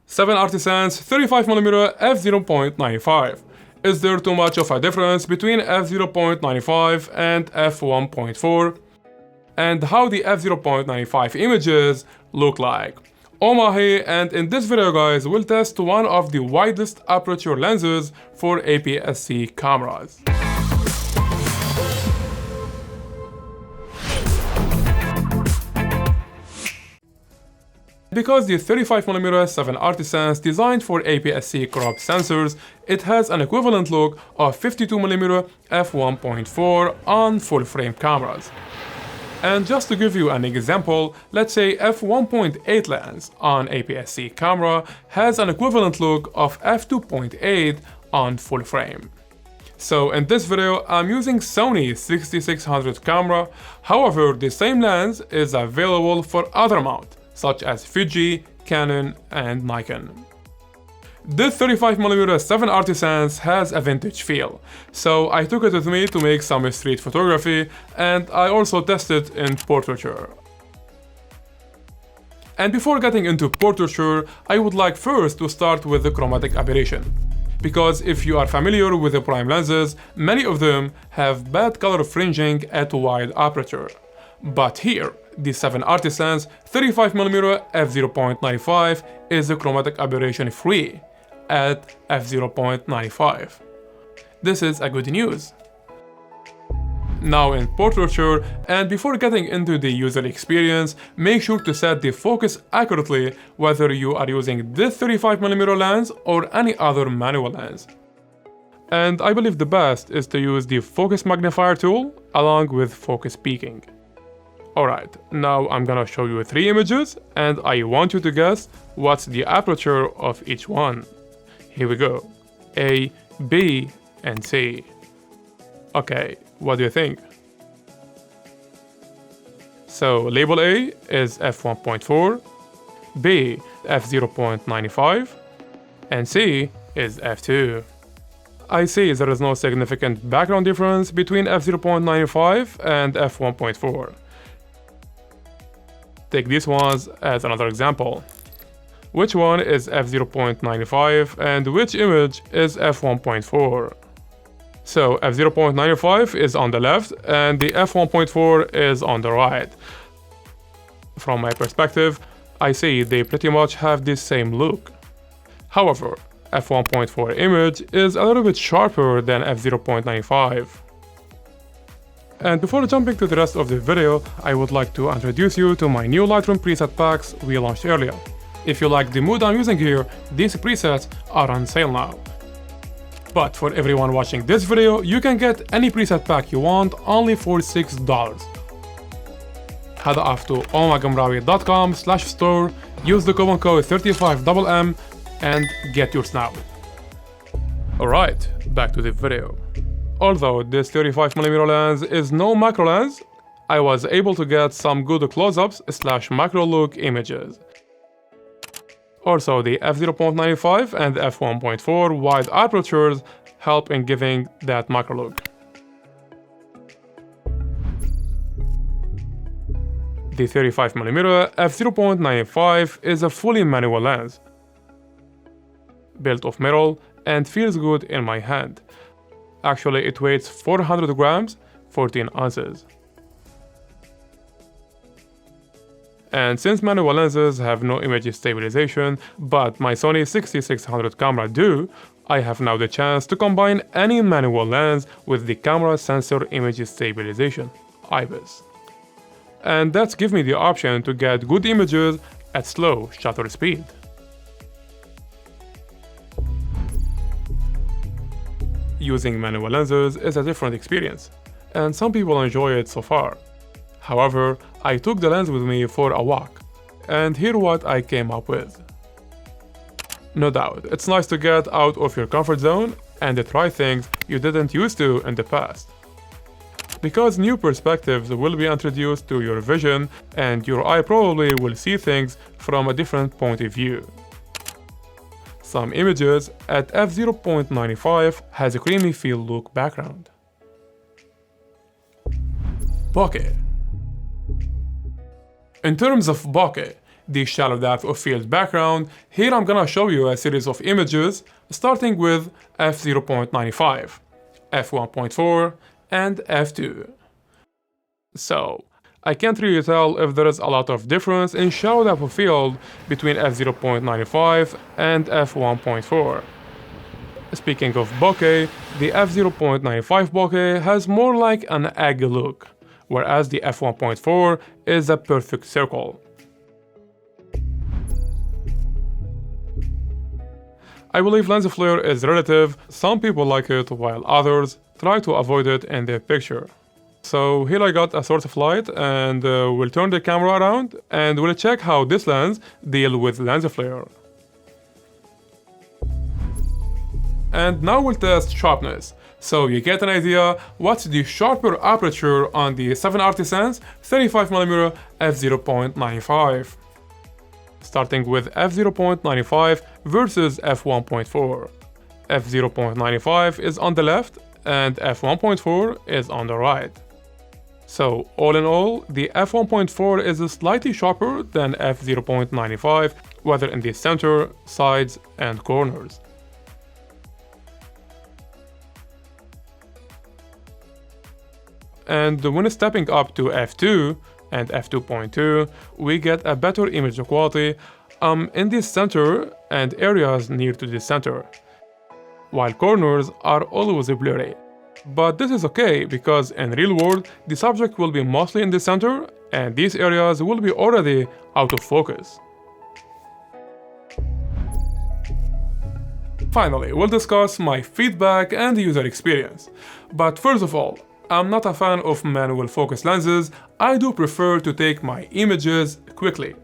7artisans 35mm f0.95. Is there too much of a difference between f0.95 and f1.4? And how the f0.95 images look like? Omahi, and in this video guys, we'll test one of the widest aperture lenses for APS-C cameras. Because the 35mm 7artisans designed for APS-C crop sensors, it has an equivalent look of 52mm f1.4 on full-frame cameras. And just to give you an example, let's say f1.8 lens on APS-C camera has an equivalent look of f2.8 on full frame. So in this video, I'm using Sony 6600 camera, however the same lens is available for other mounts, such as Fuji, Canon, and Nikon. This 35mm 7artisans has a vintage feel, so I took it with me to make some street photography, and I also tested in Portraiture. And before getting into Portraiture, I would like first to start with the Chromatic Aberration. Because if you are familiar with the prime lenses, many of them have bad color fringing at wide aperture. But here, the 7artisans 35mm f0.95 is the Chromatic Aberration free at f0.95. This is a good news. Now in Portraiture, and before getting into the user experience, make sure to set the focus accurately whether you are using this 35mm lens or any other manual lens. And I believe the best is to use the focus magnifier tool along with focus peaking. Alright, now I'm gonna show you 3 images and I want you to guess what's the aperture of each one. Here we go. A, B, and C. Okay, what do you think? So label A is f1.4, B f0.95, and C is f2. I see there is no significant background difference between f0.95 and f1.4. Take these ones as another example. Which one is f0.95 and which image is f1.4? So f0.95 is on the left and the f1.4 is on the right. From my perspective, I see they pretty much have the same look. However, f1.4 image is a little bit sharper than f0.95. And before jumping to the rest of the video, I would like to introduce you to my new Lightroom preset packs we launched earlier. If you like the mood I'm using here, these presets are on sale now. But for everyone watching this video, you can get any preset pack you want only for $6. Head off to omagamrawi.com/store, use the coupon code 35MM and get yours now. Alright, back to the video. Although this 35mm lens is no macro lens, I was able to get some good close-ups / macro look images. Also, the f0.95 and f1.4 wide apertures help in giving that macro look. The 35mm f0.95 is a fully manual lens, built of metal and feels good in my hand. Actually, it weighs 400 grams, 14 ounces. And since manual lenses have no image stabilization, but my Sony 6600 camera do, I have now the chance to combine any manual lens with the camera sensor image stabilization, IBIS. And that's give me the option to get good images at slow shutter speed. Using manual lenses is a different experience, and some people enjoy it so far. However, I took the lens with me for a walk, and here what I came up with. No doubt, it's nice to get out of your comfort zone and try things you didn't used to in the past. Because new perspectives will be introduced to your vision and your eye probably will see things from a different point of view. Some images at f0.95 has a creamy feel look background. Bokeh. In terms of bokeh, the shallow depth of field background, here I'm gonna show you a series of images starting with f0.95, f1.4, and f2. So, I can't really tell if there is a lot of difference in shallow depth of field between f0.95 and f1.4. Speaking of bokeh, the f0.95 bokeh has more like an egg look, whereas the f1.4 is a perfect circle. I believe lens flare is relative, some people like it while others try to avoid it in their picture. So here I got a source of light and we'll turn the camera around and we'll check how this lens deals with lens flare. And now we'll test sharpness, so you get an idea what's the sharper aperture on the 7artisans 35mm f0.95. Starting with f0.95 versus f1.4. f0.95 is on the left and f1.4 is on the right. So all in all, the f1.4 is slightly sharper than f0.95, whether in the center, sides, and corners. And when stepping up to f2 and f2.2, we get a better image quality in the center and areas near to the center, while corners are always blurry. But this is okay, because in real world, the subject will be mostly in the center and these areas will be already out of focus. Finally, we'll discuss my feedback and user experience. But first of all, I'm not a fan of manual focus lenses. I do prefer to take my images quickly.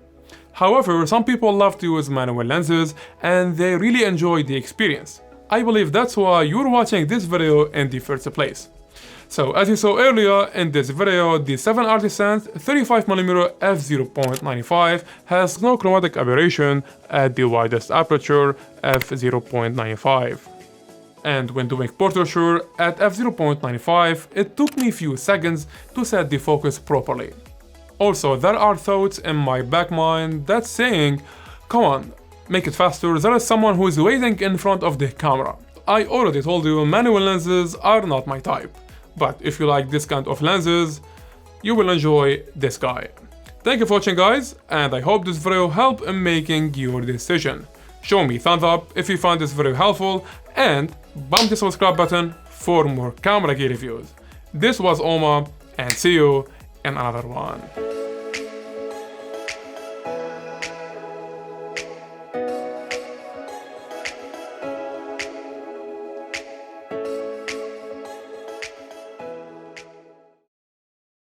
However, some people love to use manual lenses and they really enjoy the experience. I believe that's why you're watching this video in the first place. So as you saw earlier in this video, the 7artisans 35mm f0.95 has no chromatic aberration at the widest aperture f0.95. And when doing portraiture at f0.95, it took me a few seconds to set the focus properly. Also, there are thoughts in my back mind that's saying, come on, make it faster, there is someone who is waiting in front of the camera. I already told you manual lenses are not my type, but if you like this kind of lenses, you will enjoy this guy. Thank you for watching guys, and I hope this video helped in making your decision. Show me thumbs up if you found this video helpful, and bump the subscribe button for more camera gear reviews. This was Oma, and see you in another one.